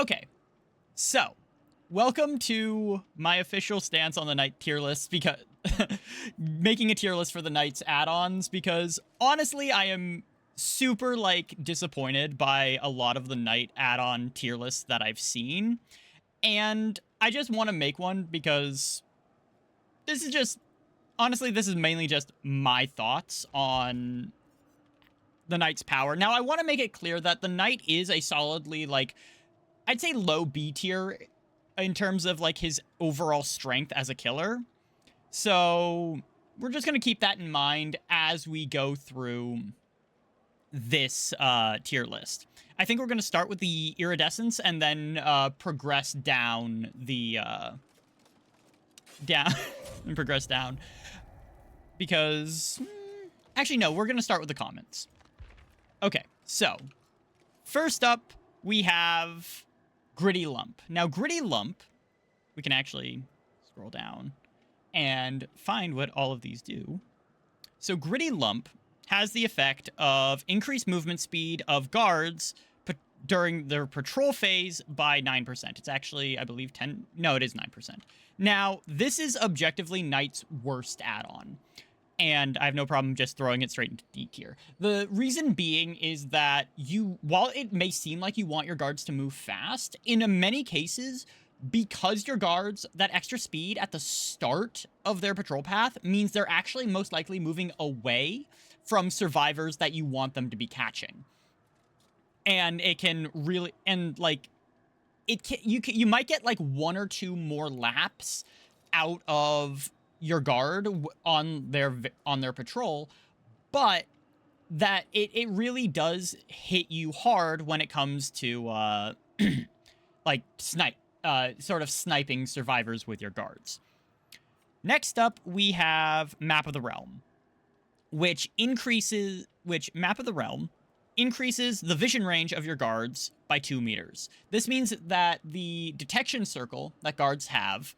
Okay, so welcome to my official stance on the Knight tier list, because making a tier list for the Knight's add-ons, because honestly I am super disappointed by a lot of the Knight add-on tier lists that I've seen, and I just want to make one because this is just honestly this is mainly just my thoughts on the Knight's power. Now I want to make it clear that the Knight is a solidly I'd say low B tier in terms of his overall strength as a killer. So we're just going to keep that in mind as we go through this tier list. I think we're going to start with the iridescence and then progress down the and progress down, because actually no, we're going to start with the comments. Okay, so first up we have Gritty Lump. Now, Gritty Lump, we can actually scroll down and find what all of these do. So Gritty Lump has the effect of increased movement speed of guards during their patrol phase by 9%. It's actually, I believe, 10. No, it is 9%. Now, this is objectively Knight's worst add-on, and I have no problem just throwing it straight into D tier. The reason being is that while it may seem like you want your guards to move fast, in many cases, because your guards, that extra speed at the start of their patrol path means they're actually most likely moving away from survivors that you want them to be catching. And it can really, and you might get one or two more laps out of your guard on their patrol, but that it really does hit you hard when it comes to sort of sniping survivors with your guards. Next up, we have Map of the Realm, which Map of the Realm increases the vision range of your guards by 2 meters. This means that the detection circle that guards have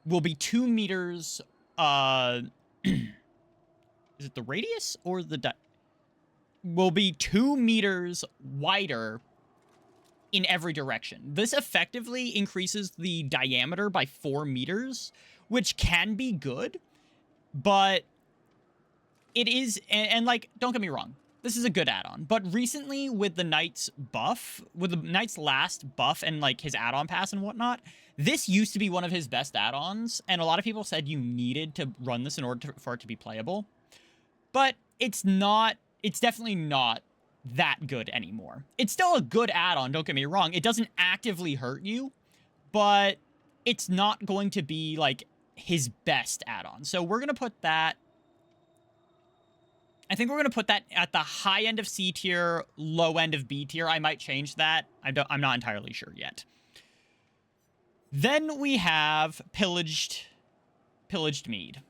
will be 2 meters. Is it the radius or will be 2 meters wider in every direction. This effectively increases the diameter by 4 meters, which can be good, but it is, and don't get me wrong, this is a good add-on, but recently with the Knight's buff, with the Knight's last buff and his add-on pass and whatnot, this used to be one of his best add-ons, and a lot of people said you needed to run this in order for it to be playable, but it's definitely not that good anymore. It's still a good add-on, don't get me wrong. It doesn't actively hurt you, but it's not going to be his best add-on. So we're going to put that, I think we're going to put that at the high end of C tier, low end of B tier. I might change that. I'm not entirely sure yet. Then we have Pillaged Mead.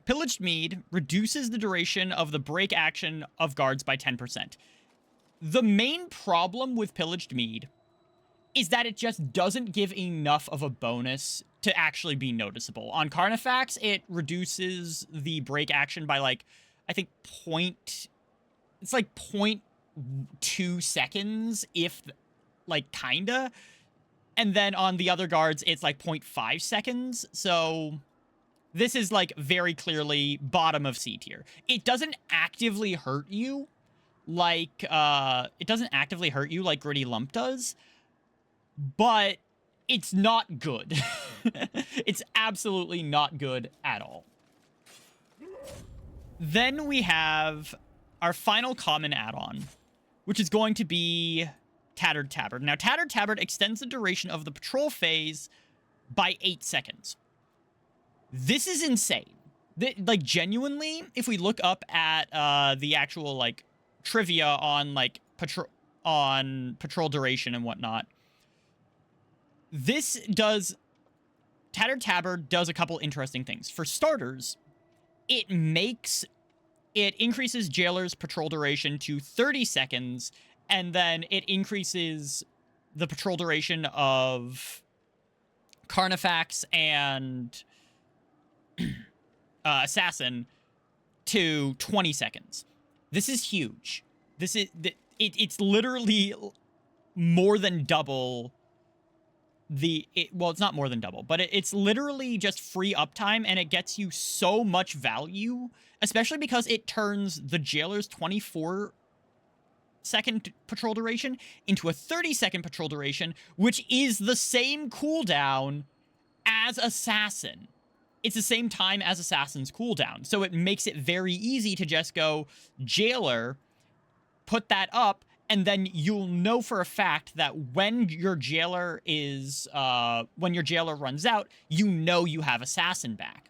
Pillaged Mead reduces the duration of the break action of guards by 10%. The main problem with Pillaged Mead is that it just doesn't give enough of a bonus to actually be noticeable. On Carnifax, it reduces the break action by I think it's 0.2 seconds, if kinda. And then on the other guards, it's 0.5 seconds. So this is very clearly bottom of C tier. It doesn't actively hurt you like Gritty Lump does, but it's not good. It's absolutely not good at all. Then we have our final common add-on, which is going to be Tattered Tabard. Now, Tattered Tabard extends the duration of the patrol phase by 8 seconds. This is insane. Genuinely, if we look up at the actual trivia on patrol duration and whatnot, Tattered Tabard does a couple interesting things. For starters, it increases Jailer's patrol duration to 30 seconds, and then it increases the patrol duration of Carnifax and Assassin to 20 seconds. This is huge. It's literally more than double well, it's not more than double, but it's literally just free uptime, and it gets you so much value, especially because it turns the Jailer's 24-second patrol duration into a 30-second patrol duration, which is the same cooldown as Assassin. It's the same time as Assassin's cooldown, so it makes it very easy to just go Jailer, put that up, and then you'll know for a fact that when your Jailer runs out, you know you have Assassin back.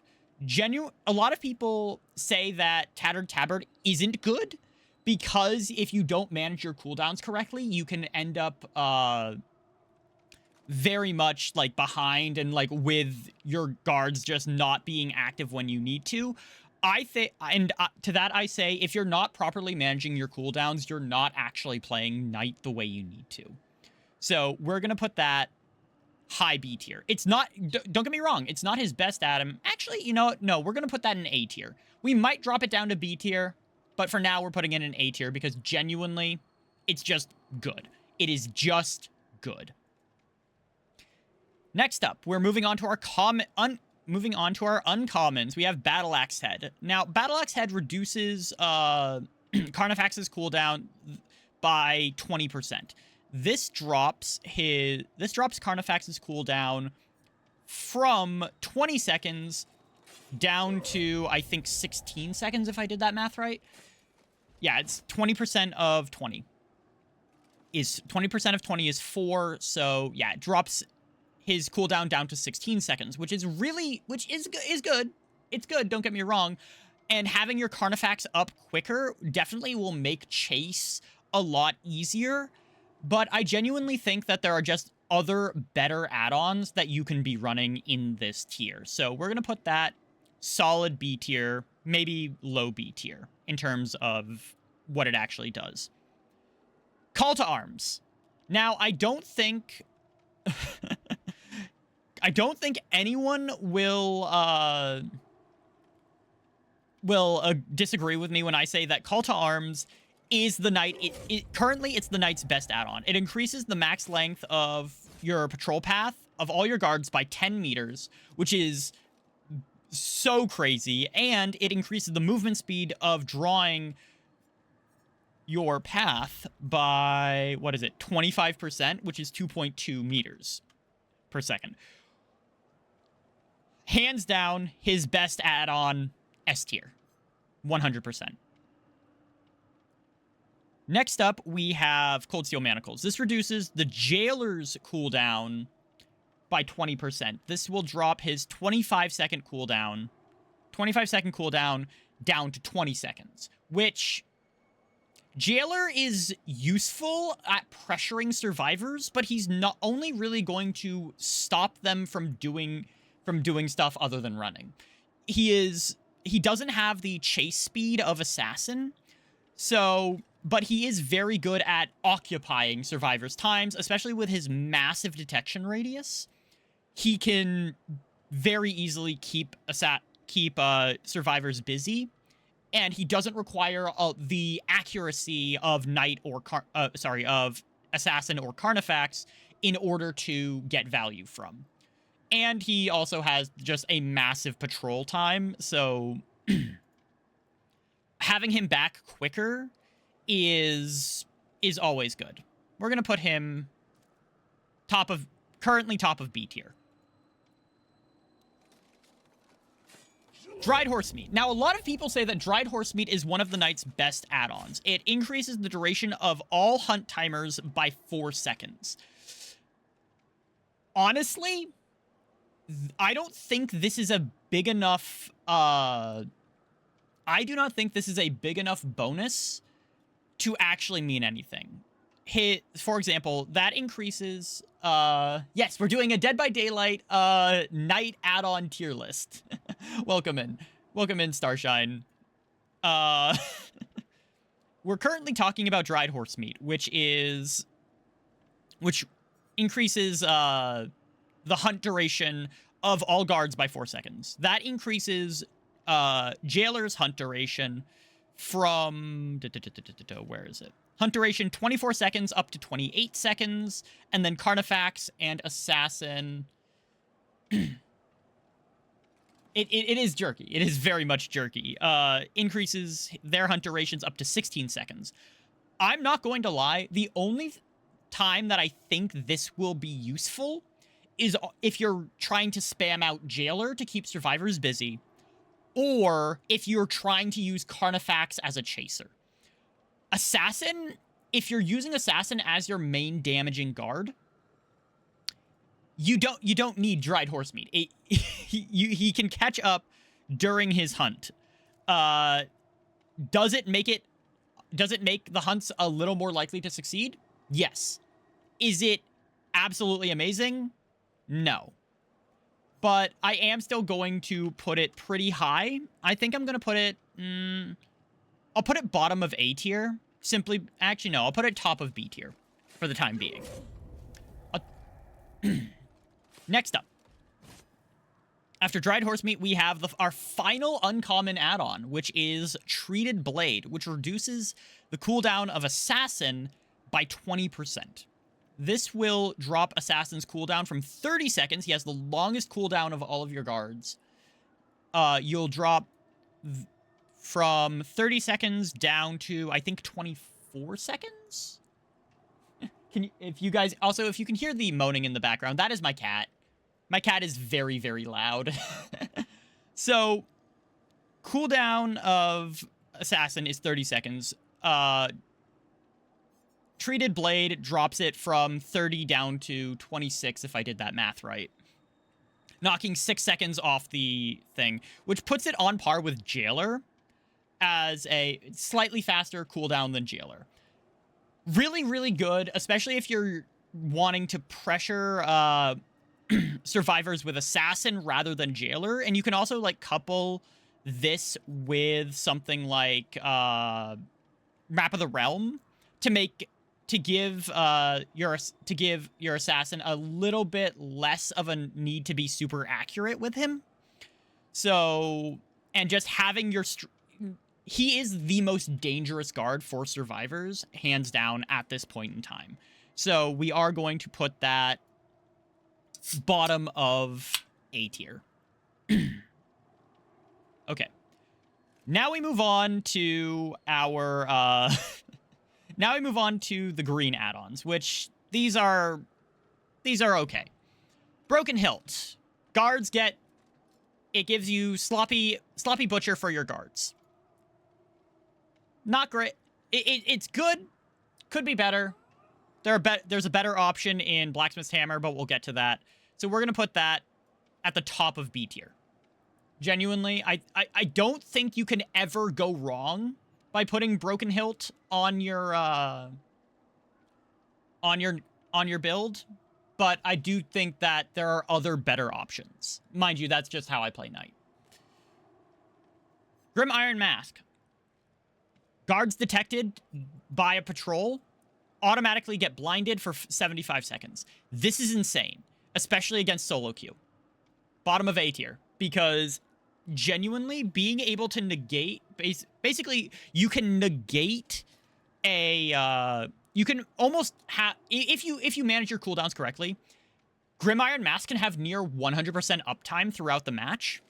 A lot of people say that Tattered Tabard isn't good because if you don't manage your cooldowns correctly, you can end up very much like behind and like with your guards just not being active when you need to. I think, and to that I say, if you're not properly managing your cooldowns, you're not actually playing Knight the way you need to. So we're going to put that high B tier. It's not, don't get me wrong, it's not his best Adam. Actually, you know what? No, we're going to put that in A tier. We might drop it down to B tier, but for now we're putting it in A tier because genuinely, it's just good. It is just good. Next up, we're moving on to our uncommons. We have Battle Axe Head. Now, Battle Axe Head reduces Carnifex's cooldown by 20%. This drops Carnifex's cooldown from 20 seconds down to, I think, 16 seconds, if I did that math right. Yeah, it's 20% of 20. 20% of 20 is 4, so yeah, it drops his cooldown down to 16 seconds, which is good. It's good, don't get me wrong. And having your Carnifex up quicker definitely will make chase a lot easier. But I genuinely think that there are just other better add-ons that you can be running in this tier. So we're going to put that solid B tier, maybe low B tier in terms of what it actually does. Call to Arms. Now, I don't think anyone will disagree with me when I say that Call to Arms is the Knight. Currently, it's the Knight's best add-on. It increases the max length of your patrol path of all your guards by 10 meters, which is so crazy, and it increases the movement speed of drawing your path by, 25%, which is 2.2 meters per second. Hands down, his best add-on, S tier. 100%. Next up, we have Cold Steel Manacles. This reduces the Jailer's cooldown by 20%. This will drop his 25-second cooldown down to 20 seconds, which Jailer is useful at pressuring survivors, but he's not only really going to stop them from doing stuff other than running. He doesn't have the chase speed of Assassin, but he is very good at occupying survivors' times, especially with his massive detection radius. He can very easily keep survivors busy, and he doesn't require the accuracy of of Assassin or Carnifex in order to get value from. And he also has just a massive patrol time, so having him back quicker is always good. We're going to put him currently top of B tier. Dried Horse Meat. Now, a lot of people say that Dried Horse Meat is one of the Knight's best add-ons. It increases the duration of all hunt timers by 4 seconds. Honestly, I don't think this is a big enough, I do not think this is a big enough bonus to actually mean anything. For example, that increases, yes, we're doing a Dead by Daylight, Night add-on tier list. Welcome in, Starshine. We're currently talking about Dried Horse Meat, which increases, the hunt duration of all guards by 4 seconds. That increases, Jailer's hunt duration from, where is it? Hunt duration 24 seconds up to 28 seconds. And then Carnifex and Assassin. It is jerky. It is very much jerky. Increases their hunt durations up to 16 seconds. I'm not going to lie. The only time that I think this will be useful is if you're trying to spam out Jailer to keep survivors busy, or if you're trying to use Carnifex as a chaser. Assassin, if you're using Assassin as your main damaging guard, you don't need dried horse meat. He can catch up during his hunt. Does it make the hunts a little more likely to succeed? Yes. Is it absolutely amazing? No. But I am still going to put it pretty high. I think I'm going to put it... I'll put it bottom of A tier. Actually, no. I'll put it top of B tier for the time being. Next up. After dried horse meat, we have our final uncommon add-on, which is Treated Blade, which reduces the cooldown of Assassin by 20%. This will drop Assassin's cooldown from 30 seconds. He has the longest cooldown of all of your guards. You'll drop from 30 seconds down to, I think, 24 seconds? If you can hear the moaning in the background, that is my cat. My cat is very, very loud. So, cooldown of Assassin is 30 seconds. Treated Blade drops it from 30 down to 26, if I did that math right. Knocking 6 seconds off the thing, which puts it on par with Jailer as a slightly faster cooldown than Jailer. Really, really good, especially if you're wanting to pressure survivors with Assassin rather than Jailer. And you can also, like, couple this with something like Map of the Realm to give your Assassin a little bit less of a need to be super accurate with him. So, and just having he is the most dangerous guard for survivors, hands down, at this point in time. So we are going to put that bottom of A tier. Okay. Now we move on to our now we move on to the green add-ons, which these are okay. Broken Hilt. Guards get, it gives you sloppy butcher for your guards. Not great. It's good. Could be better. There's a better option in Blacksmith's Hammer, but we'll get to that. So we're going to put that at the top of B tier. Genuinely, I don't think you can ever go wrong by putting Broken Hilt on your build, but I do think that there are other better options. Mind you, that's just how I play Knight. Grim Iron Mask. Guards detected by a patrol automatically get blinded for 75 seconds. This is insane, especially against solo queue. Bottom of A tier, because genuinely being able to negate, basically you can negate you can almost have, if you manage your cooldowns correctly, Grim Iron Mask can have near 100% uptime throughout the match,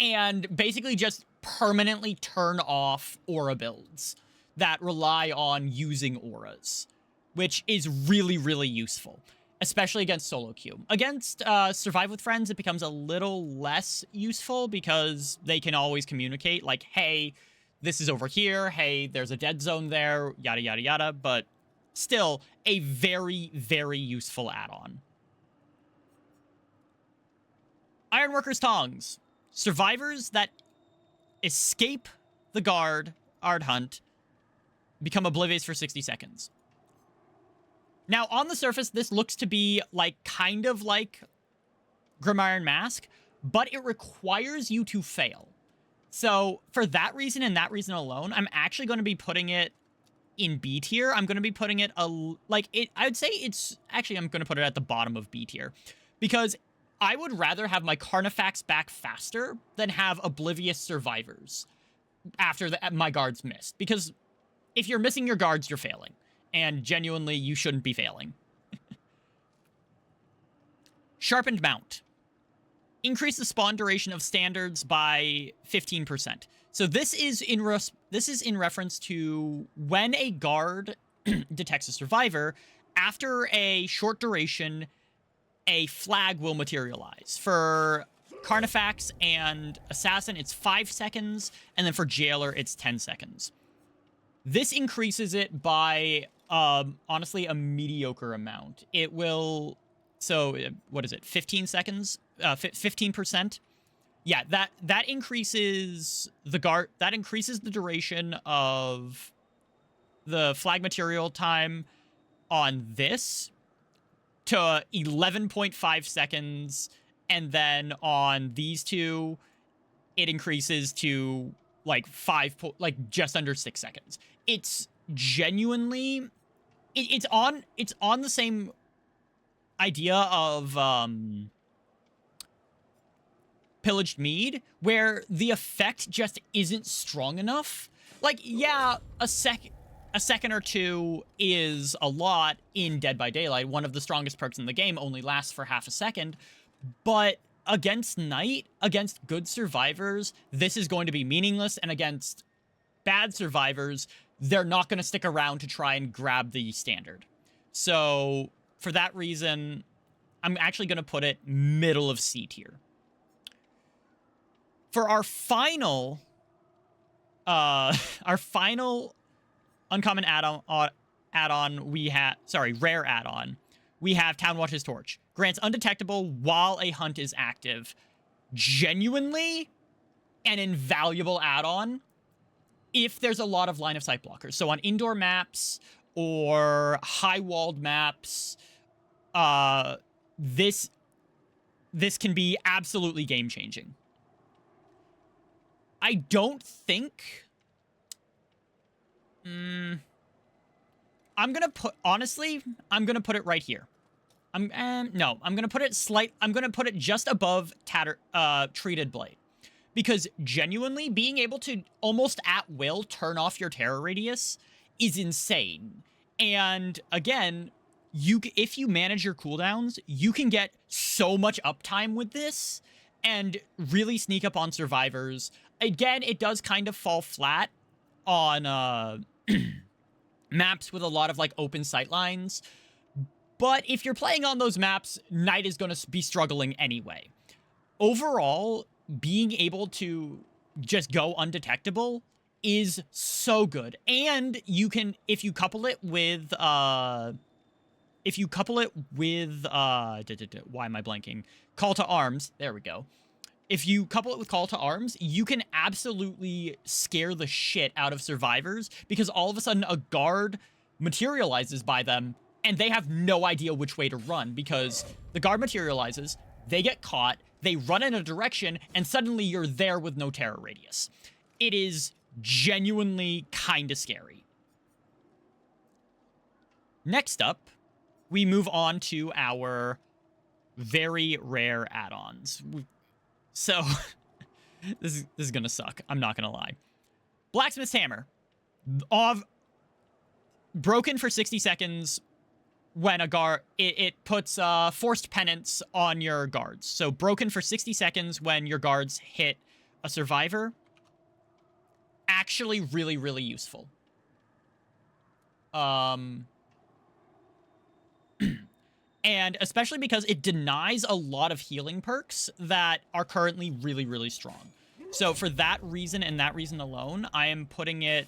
and basically just permanently turn off aura builds that rely on using auras, which is really, really useful, especially against solo queue. Against Survive with Friends, it becomes a little less useful because they can always communicate, like, hey, this is over here, hey, there's a dead zone there, yada, yada, yada, but still a very, very useful add-on. Ironworker's Tongs. Survivors that escape the guard hunt become oblivious for 60 seconds. Now, on the surface, this looks to be kind of like Grim Iron Mask, but it requires you to fail. So for that reason and that reason alone, I'm actually going to be putting it in B tier. I'm going to be putting it I would say it's actually, I'm going to put it at the bottom of B tier, because I would rather have my Carnifex back faster than have oblivious survivors after my guards missed, because if you're missing your guards, you're failing. And genuinely, you shouldn't be failing. Sharpened Mount. Increase the spawn duration of standards by 15%. So this is in reference to when a guard detects a survivor, after a short duration, a flag will materialize. For Carnifex and Assassin, it's 5 seconds, and then for Jailer, it's 10 seconds. This increases it by, honestly, a mediocre amount. It will... So, what is it? 15 seconds? 15%? Yeah, that increases the guard... That increases the duration of the flag material time on this to 11.5 seconds, and then on these two, it increases to like just under 6 seconds. It's genuinely... It's on the same idea of Pillaged Mead, where the effect just isn't strong enough. Like, yeah, a second or two is a lot in Dead by Daylight. One of the strongest perks in the game only lasts for half a second. But against Night, against good survivors, this is going to be meaningless. And against bad survivors, they're not going to stick around to try and grab the standard. So for that reason, I'm actually going to put it middle of C tier. For our final uncommon add-on, we have... Sorry, rare add-on. We have Town Watch's Torch. Grants undetectable while a hunt is active. Genuinely an invaluable add-on if there's a lot of line of sight blockers. So on indoor maps or high-walled maps, this can be absolutely game-changing. I don't think... I'm gonna put... Honestly, I'm gonna put it right here. No, I'm gonna put it I'm gonna put it just above Treated Blade. Because genuinely, being able to almost at will turn off your terror radius is insane. And again, if you manage your cooldowns, you can get so much uptime with this and really sneak up on survivors. Again, it does kind of fall flat on maps with a lot of like open sight lines. But if you're playing on those maps, Night is going to be struggling anyway. Overall, being able to just go undetectable is so good. And you can, if you couple it with, why am I blanking? Call to Arms. There we go. If you couple it with Call to Arms, you can absolutely scare the shit out of survivors because all of a sudden a guard materializes by them and they have no idea which way to run because the guard materializes, they get caught, they run in a direction, and suddenly you're there with no terror radius. It is genuinely kind of scary. Next up, we move on to our very rare add-ons. So, this is gonna suck. I'm not gonna lie. Blacksmith's Hammer. Broken for 60 seconds when a guard... It puts forced penance on your guards. So, broken for 60 seconds when your guards hit a survivor. Actually really, really useful. And especially because it denies a lot of healing perks that are currently really, really strong. So for that reason and that reason alone, I am putting it...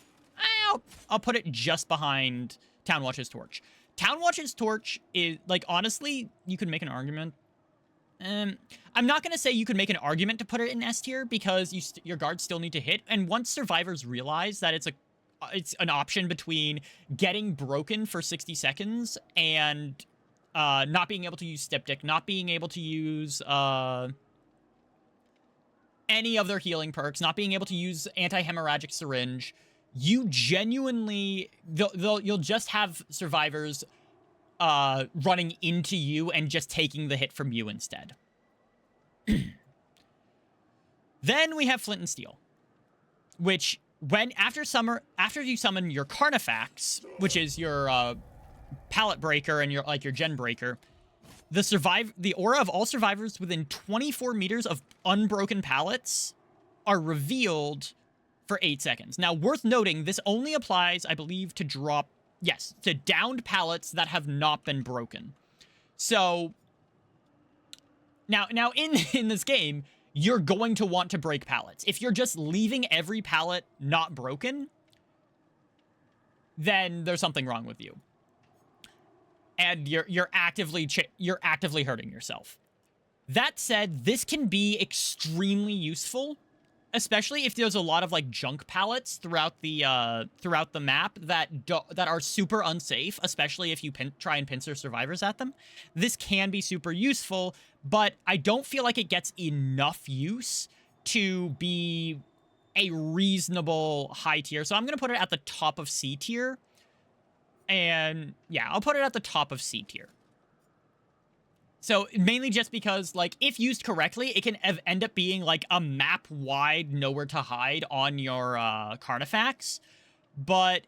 I'll put it just behind Town Watch's Torch. Town Watch's Torch is... Like, honestly, you could make an argument. I'm not going to say you could make an argument to put it in S tier because your guards still need to hit. And once survivors realize that it's an option between getting broken for 60 seconds and... not being able to use Styptic, not being able to use any of their healing perks, not being able to use anti-hemorrhagic syringe, you genuinely... You'll just have survivors running into you and just taking the hit from you instead. Then we have Flint and Steel, which after you summon your Carnifex, which is your pallet breaker and your gen breaker, the aura of all survivors within 24 meters of unbroken pallets are revealed for 8 seconds. Now, worth noting, this only applies, I believe, to downed pallets that have not been broken. So now in this game, you're going to want to break pallets. If you're just leaving every pallet not broken, then there's something wrong with you. And you're actively hurting yourself. That said, this can be extremely useful, especially if there's a lot of like junk pallets throughout the map that are super unsafe, especially if you try and pincer survivors at them. This can be super useful, but I don't feel like it gets enough use to be a reasonable high tier. So I'm going to put it at the top of C tier. And yeah, I'll put it at the top of C tier. So mainly just because, like, if used correctly, it can end up being like a map-wide nowhere to hide on your Carnifex. But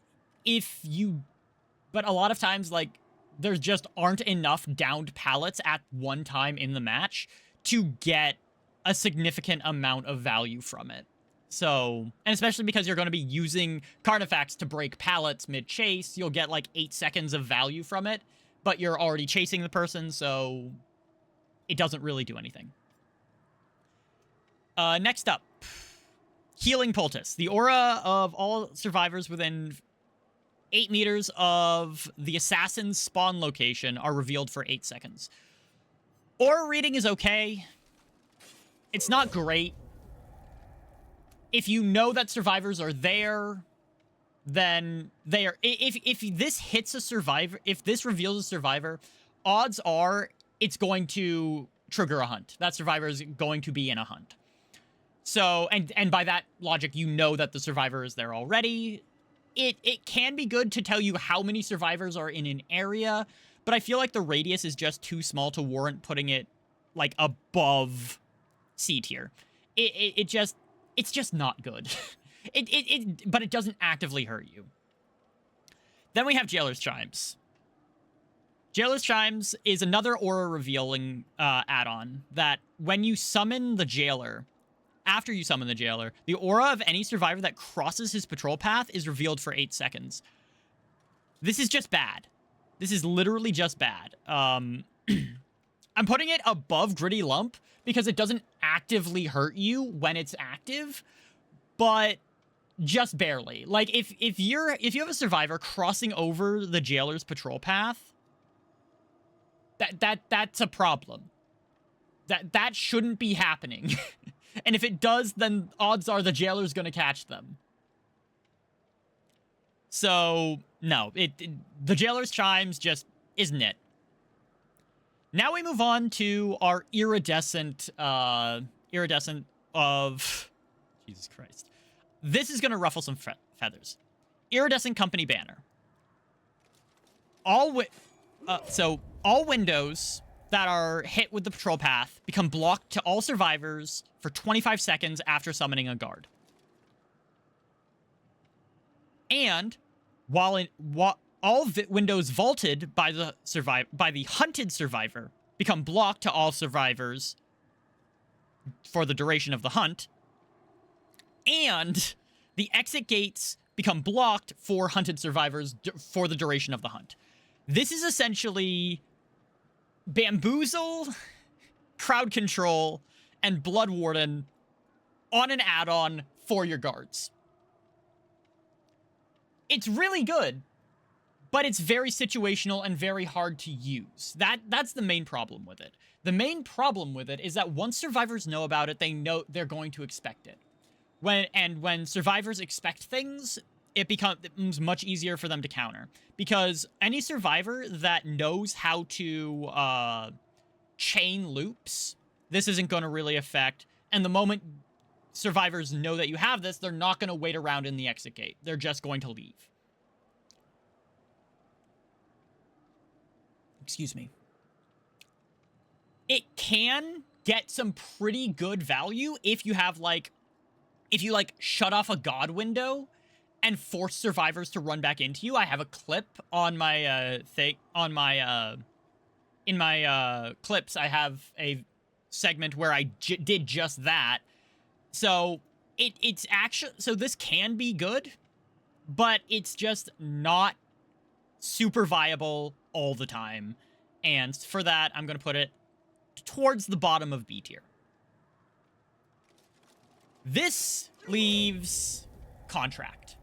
a lot of times, like, there just aren't enough downed pallets at one time in the match to get a significant amount of value from it. So, and especially because you're going to be using Carnifex to break pallets mid-chase, you'll get like 8 seconds of value from it, but you're already chasing the person, so it doesn't really do anything. Next up, Healing Poultice. The aura of all survivors within 8 meters of the assassin's spawn location are revealed for 8 seconds. Aura reading is okay. It's not great. If you know that survivors are there, then they are. If this hits a survivor, if this reveals a survivor, odds are it's going to trigger a hunt. That survivor is going to be in a hunt. So, and by that logic, you know that the survivor is there already. It can be good to tell you how many survivors are in an area, but I feel like the radius is just too small to warrant putting it like above C tier. It's just not good. But it doesn't actively hurt you. Then we have Jailer's Chimes. Jailer's Chimes is another aura revealing add-on that when you summon the Jailer, after you summon the Jailer, the aura of any survivor that crosses his patrol path is revealed for 8 seconds. This is just bad. This is literally just bad. I'm putting it above Gritty Lump because it doesn't actively hurt you when it's active, but just barely. Like if you have a survivor crossing over the Jailer's patrol path, that's a problem. That shouldn't be happening. And if it does, then odds are the Jailer's going to catch them. So, no, the Jailer's Chimes just isn't it. Now we move on to our iridescent of... Jesus Christ. This is going to ruffle some feathers. Iridescent Company Banner. All windows that are hit with the patrol path become blocked to all survivors for 25 seconds after summoning a guard. And while all windows vaulted by the hunted survivor become blocked to all survivors for the duration of the hunt, and the exit gates become blocked for hunted survivors for the duration of the hunt. This is essentially Bamboozle, Crowd Control, and Blood Warden on an add-on for your guards. It's really good, but it's very situational and very hard to use. That's the main problem with it. The main problem with it is that once survivors know about it, they know they're going to expect it. When survivors expect things, it becomes much easier for them to counter. Because any survivor that knows how to chain loops, this isn't going to really affect. And the moment survivors know that you have this, they're not going to wait around in the exit gate. They're just going to leave. Excuse me. It can get some pretty good value if you have, like, if you like shut off a god window and force survivors to run back into you. I have a clip on my thing on my in my clips. I have a segment where I did just that. So it's actually, so this can be good, but it's just not super viable all the time. And for that, I'm going to put it towards the bottom of B tier. This leaves Contract.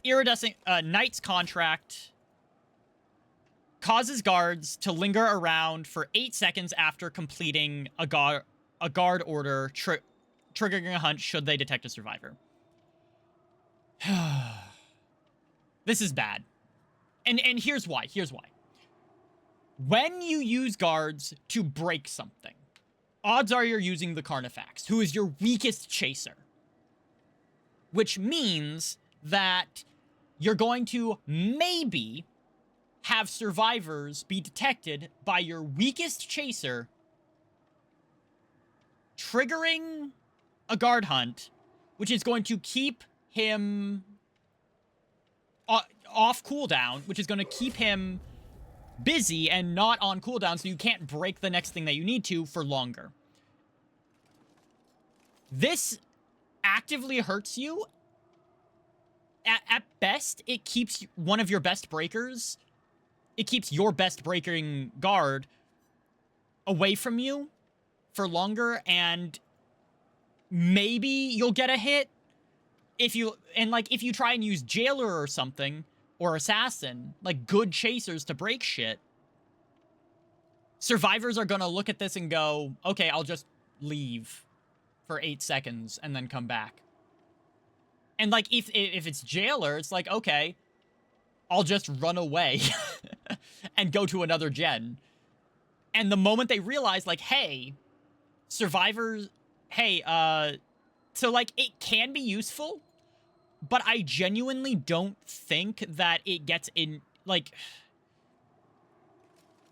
Iridescent Knight's Contract causes guards to linger around for 8 seconds after completing a guard order, triggering a hunt should they detect a survivor. This is bad. And here's why. Here's why. When you use guards to break something, odds are you're using the Carnifex, who is your weakest chaser. Which means that you're going to maybe have survivors be detected by your weakest chaser, triggering a guard hunt, which is going to keep him off cooldown, which is going to keep him busy and not on cooldown, so you can't break the next thing that you need to for longer. This actively hurts you. At best, it keeps one of your best breakers, it keeps your best breaking guard away from you for longer, and maybe you'll get a hit if you try and use Jailer or something, or Assassin, like good chasers to break shit. Survivors are gonna look at this and go, okay, I'll just leave for 8 seconds and then come back. And like, if it's Jailer, it's like, okay, I'll just run away and go to another gen. And the moment they realize, like, hey, survivors, hey, so like, it can be useful, but I genuinely don't think that it gets in, like,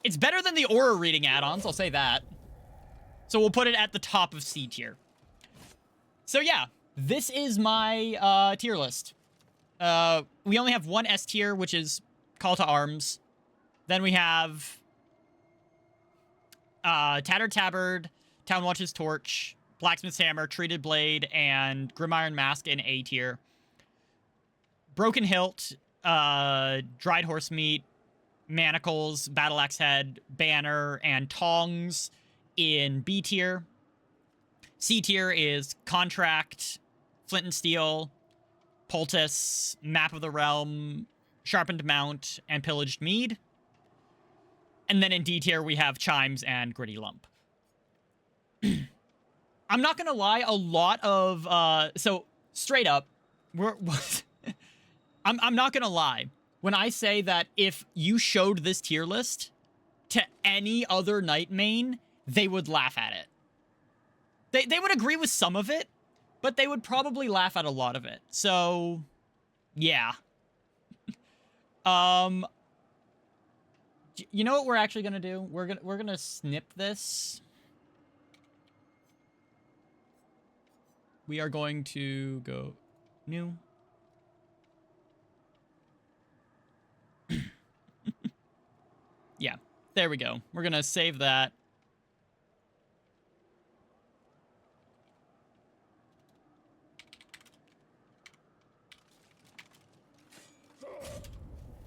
it's better than the aura reading add-ons, I'll say that. So we'll put it at the top of C tier. So yeah, this is my tier list. We only have one S tier, which is Call to Arms. Then we have Tattered Tabard, Town Watch's Torch, Blacksmith's Hammer, Treated Blade, and Grim Iron Mask in A tier. Broken Hilt, Dried Horse Meat, Manacles, Battle Axe Head, Banner, and Tongs in B tier. C tier is Contract, Flint and Steel, Poultice, Map of the Realm, Sharpened Mount, and Pillaged Mead. And then in D tier, we have Chimes and Gritty Lump. I'm not gonna lie, a lot of, so, straight up, I'm not gonna lie. When I say that if you showed this tier list to any other Knight main, they would laugh at it. They would agree with some of it, but they would probably laugh at a lot of it. So, yeah. You know what we're actually gonna do? We're gonna snip this. We are going to go new. Yeah, there we go. We're gonna save that.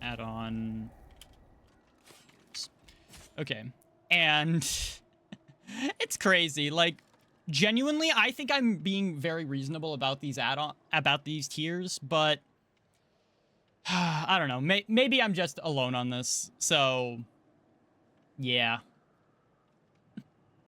Add on. Okay. And it's crazy. Like, genuinely, I think I'm being very reasonable about these these tiers, but I don't know. Maybe I'm just alone on this. So, yeah.